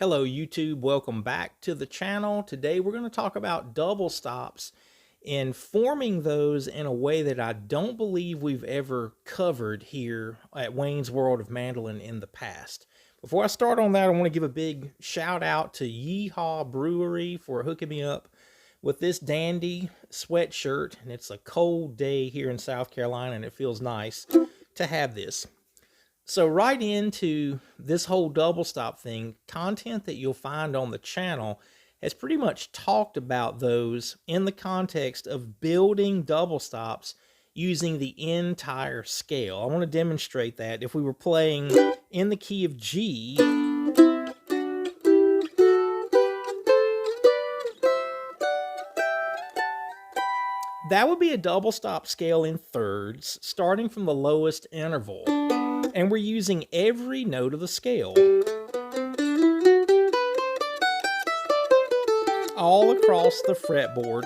Hello YouTube, welcome back to the channel. Today we're going to talk about double stops and forming those in a way that I don't believe we've ever covered here at Wayne's World of Mandolin in the past. Before I start on that, I want to give a big shout out to Yeehaw Brewery for hooking me up with this dandy sweatshirt, and it's a cold day here in South Carolina and it feels nice to have this. So right into this whole double stop thing, content that you'll find on the channel has pretty much talked about those in the context of building double stops using the entire scale. I want to demonstrate that. If we were playing in the key of G, that would be a double stop scale in thirds, starting from the lowest interval. And we're using every note of the scale all across the fretboard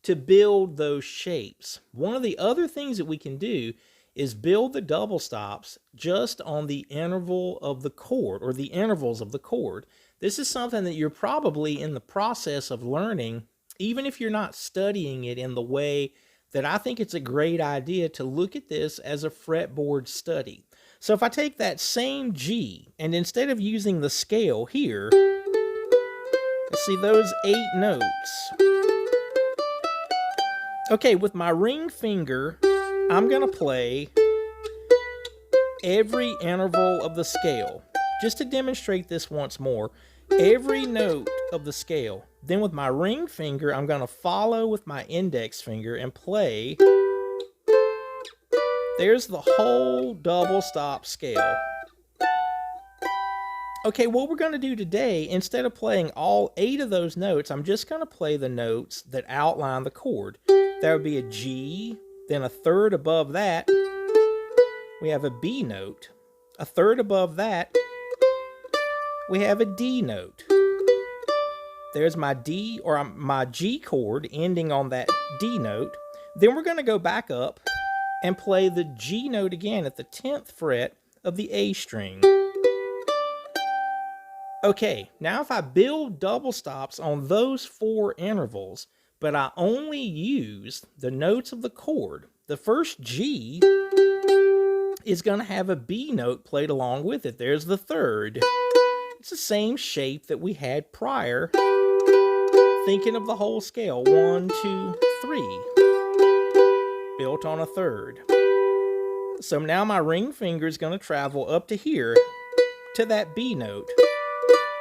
to build those shapes. One of the other things that we can do is build the double stops just on the interval of the chord, or the intervals of the chord. This is something that you're probably in the process of learning, even if you're not studying it in the way that I think it's a great idea to look at this as a fretboard study. So if I take that same G, and instead of using the scale here, let's see those 8 notes. Okay, with my ring finger, I'm going to play every interval of the scale. Just to demonstrate this once more, every note of the scale. Then with my ring finger, I'm going to follow with my index finger and play. There's the whole double stop scale. Okay, what we're going to do today, instead of playing all 8 of those notes, I'm just going to play the notes that outline the chord. That would be a G, then a third above that, we have a B note. A third above that, we have a D note. There's my D, or my G chord ending on that D note. Then we're going to go back up and play the G note again at the 10th fret of the A string. Okay, now if I build double stops on those 4 intervals, but I only use the notes of the chord, the first G is going to have a B note played along with it. There's the third. It's the same shape that we had prior, thinking of the whole scale. 1, 2, 3. Built on a third. So now my ring finger is going to travel up to here to that B note.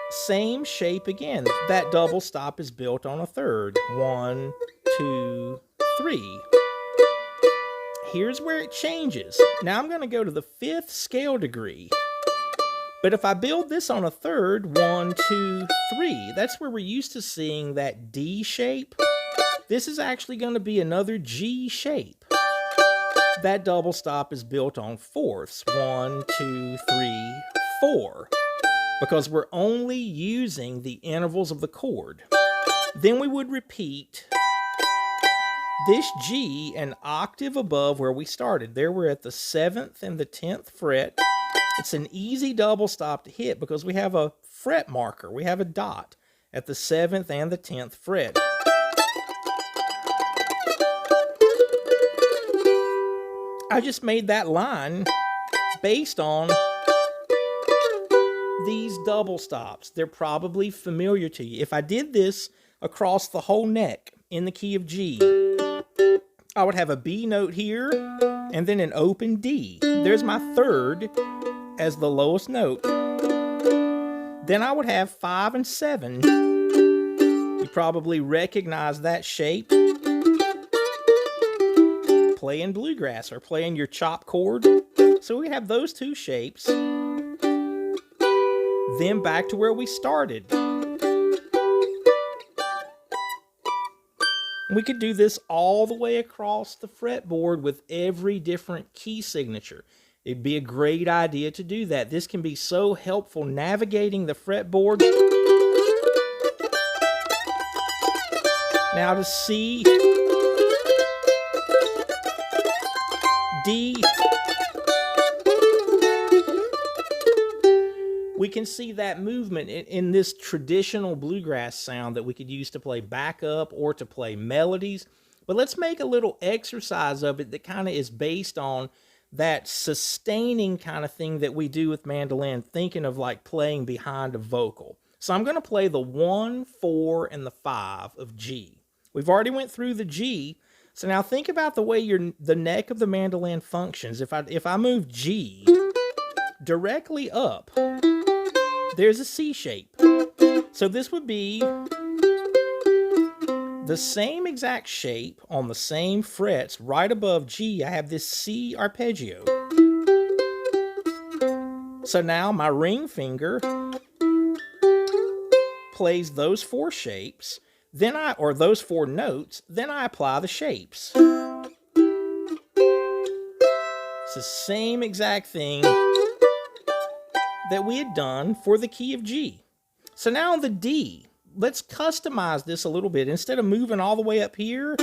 Same shape again. That double stop is built on a third. 1, 2, 3. Here's where it changes. Now I'm going to go to the 5th scale degree. But if I build this on a third, 1, 2, 3, that's where we're used to seeing that D shape. This is actually going to be another G shape. That double stop is built on fourths. 1, 2, 3, 4. Because we're only using the intervals of the chord. Then we would repeat this G an octave above where we started. There we're at the 7th and the 10th fret. It's an easy double stop to hit because we have a fret marker. We have a dot at the 7th and the 10th fret. I just made that line based on these double stops. They're probably familiar to you. If I did this across the whole neck in the key of G, I would have a B note here and then an open D. There's my third as the lowest note. Then I would have 5 and 7. You probably recognize that shape. Playing bluegrass or playing your chop chord. So we have those 2 shapes. Then back to where we started. We could do this all the way across the fretboard with every different key signature. It'd be a great idea to do that. This can be so helpful navigating the fretboard. Now to C, D, we can see that movement in this traditional bluegrass sound that we could use to play backup or to play melodies. But let's make a little exercise of it that kind of is based on that sustaining kind of thing that we do with mandolin, thinking of like playing behind a vocal. So I'm going to play the 1, 4, and the 5 of G. We've already went through the G. So now think about the way the neck of the mandolin functions. If I move G directly up, there's a C shape. So this would be the same exact shape on the same frets right above G. I have this C arpeggio. So now my ring finger plays those 4 shapes, or those 4 notes, then I apply the shapes. It's the same exact thing that we had done for the key of G. So now on the D, let's customize this a little bit. Instead of moving all the way up here,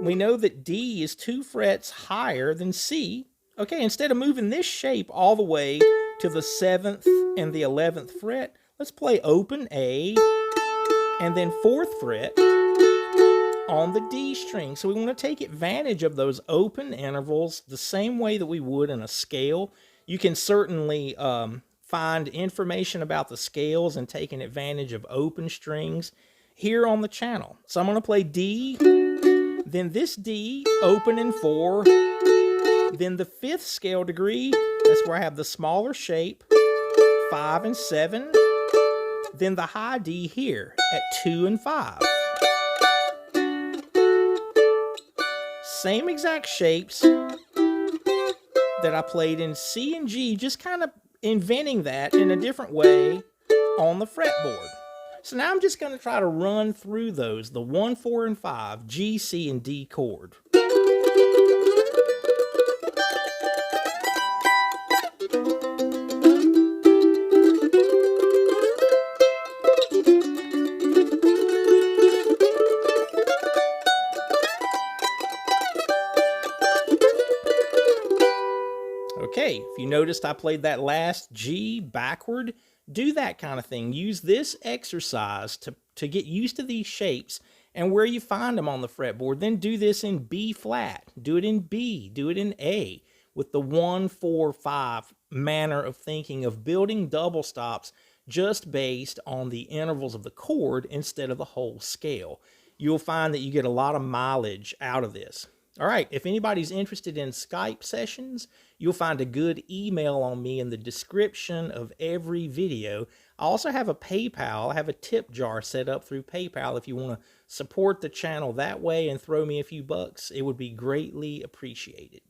we know that D is 2 frets higher than C. Okay, instead of moving this shape all the way to the 7th and the 11th fret, let's play open A and then 4th fret on the D string. So we want to take advantage of those open intervals the same way that we would in a scale. You can certainly find information about the scales and taking advantage of open strings here on the channel. So I'm going to play D, then this D, open in 4, then the 5th scale degree, that's where I have the smaller shape, 5 and 7, then the high D here at 2 and 5. Same exact shapes that I played in C and G, just kind of inventing that in a different way on the fretboard. So now I'm just going to try to run through those, the 1, 4, and 5, G, C, and D chord. Okay, if you noticed I played that last G backward, do that kind of thing. Use this exercise to get used to these shapes and where you find them on the fretboard. Then do this in B flat, do it in B, do it in A, with the 1, 4, 5 manner of thinking of building double stops just based on the intervals of the chord instead of the whole scale. You'll find that you get a lot of mileage out of this. All right, if anybody's interested in Skype sessions, you'll find a good email on me in the description of every video. I also have a PayPal. I have a tip jar set up through PayPal. If you want to support the channel that way and throw me a few bucks, it would be greatly appreciated.